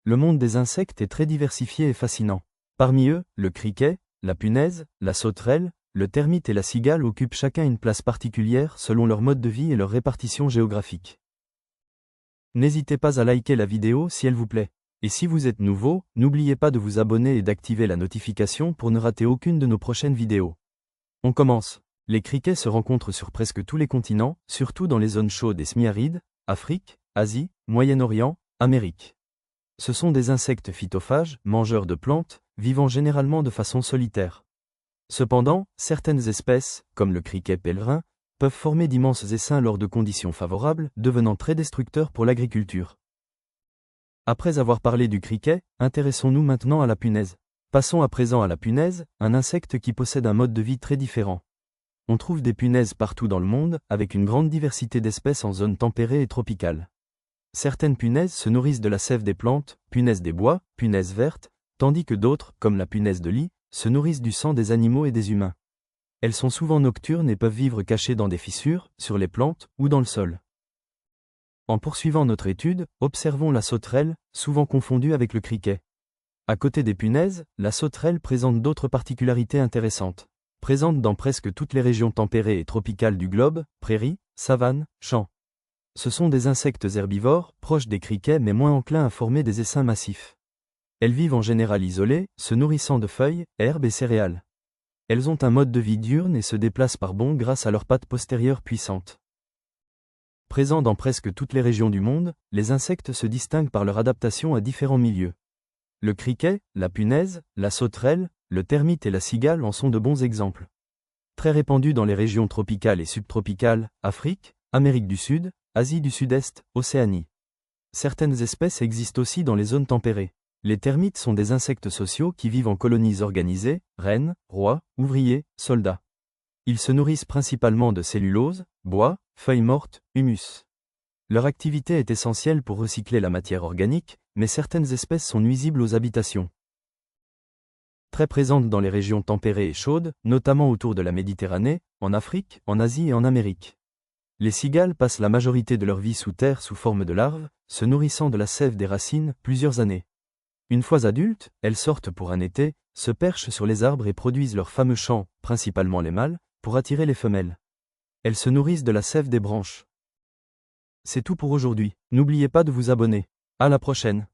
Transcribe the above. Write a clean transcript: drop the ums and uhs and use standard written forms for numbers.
Le monde des insectes est très diversifié et fascinant. Parmi eux, le criquet, la punaise, la sauterelle, le termite et la cigale occupent chacun une place particulière selon leur mode de vie et leur répartition géographique. N'hésitez pas à liker la vidéo si elle vous plaît. Et si vous êtes nouveau, n'oubliez pas de vous abonner et d'activer la notification pour ne rater aucune de nos prochaines vidéos. On commence. Les criquets se rencontrent sur presque tous les continents, surtout dans les zones chaudes et semi-arides, Afrique, Asie, Moyen-Orient, Amérique. Ce sont des insectes phytophages, mangeurs de plantes, vivant généralement de façon solitaire. Cependant, certaines espèces, comme le criquet pèlerin, peuvent former d'immenses essaims lors de conditions favorables, devenant très destructeurs pour l'agriculture. Après avoir parlé du criquet, intéressons-nous maintenant à la punaise. Passons à présent à la punaise, un insecte qui possède un mode de vie très différent. On trouve des punaises partout dans le monde, avec une grande diversité d'espèces en zones tempérées et tropicales. Certaines punaises se nourrissent de la sève des plantes, punaises des bois, punaises vertes, tandis que d'autres, comme la punaise de lit, se nourrissent du sang des animaux et des humains. Elles sont souvent nocturnes et peuvent vivre cachées dans des fissures, sur les plantes ou dans le sol. En poursuivant notre étude, observons la sauterelle, souvent confondue avec le criquet. À côté des punaises, la sauterelle présente d'autres particularités intéressantes. Présente dans presque toutes les régions tempérées et tropicales du globe, prairies, savanes, champs. Ce sont des insectes herbivores, proches des criquets mais moins enclins à former des essaims massifs. Elles vivent en général isolées, se nourrissant de feuilles, herbes et céréales. Elles ont un mode de vie diurne et se déplacent par bonds grâce à leurs pattes postérieures puissantes. Présents dans presque toutes les régions du monde, les insectes se distinguent par leur adaptation à différents milieux. Le criquet, la punaise, la sauterelle, le termite et la cigale en sont de bons exemples. Très répandus dans les régions tropicales et subtropicales, Afrique, Amérique du Sud, Asie du Sud-Est, Océanie. Certaines espèces existent aussi dans les zones tempérées. Les termites sont des insectes sociaux qui vivent en colonies organisées, reines, rois, ouvriers, soldats. Ils se nourrissent principalement de cellulose, bois, feuilles mortes, humus. Leur activité est essentielle pour recycler la matière organique, mais certaines espèces sont nuisibles aux habitations. Très présentes dans les régions tempérées et chaudes, notamment autour de la Méditerranée, en Afrique, en Asie et en Amérique. Les cigales passent la majorité de leur vie sous terre sous forme de larves, se nourrissant de la sève des racines plusieurs années. Une fois adultes, elles sortent pour un été, se perchent sur les arbres et produisent leurs fameux chants, principalement les mâles, pour attirer les femelles. Elles se nourrissent de la sève des branches. C'est tout pour aujourd'hui. N'oubliez pas de vous abonner. À la prochaine.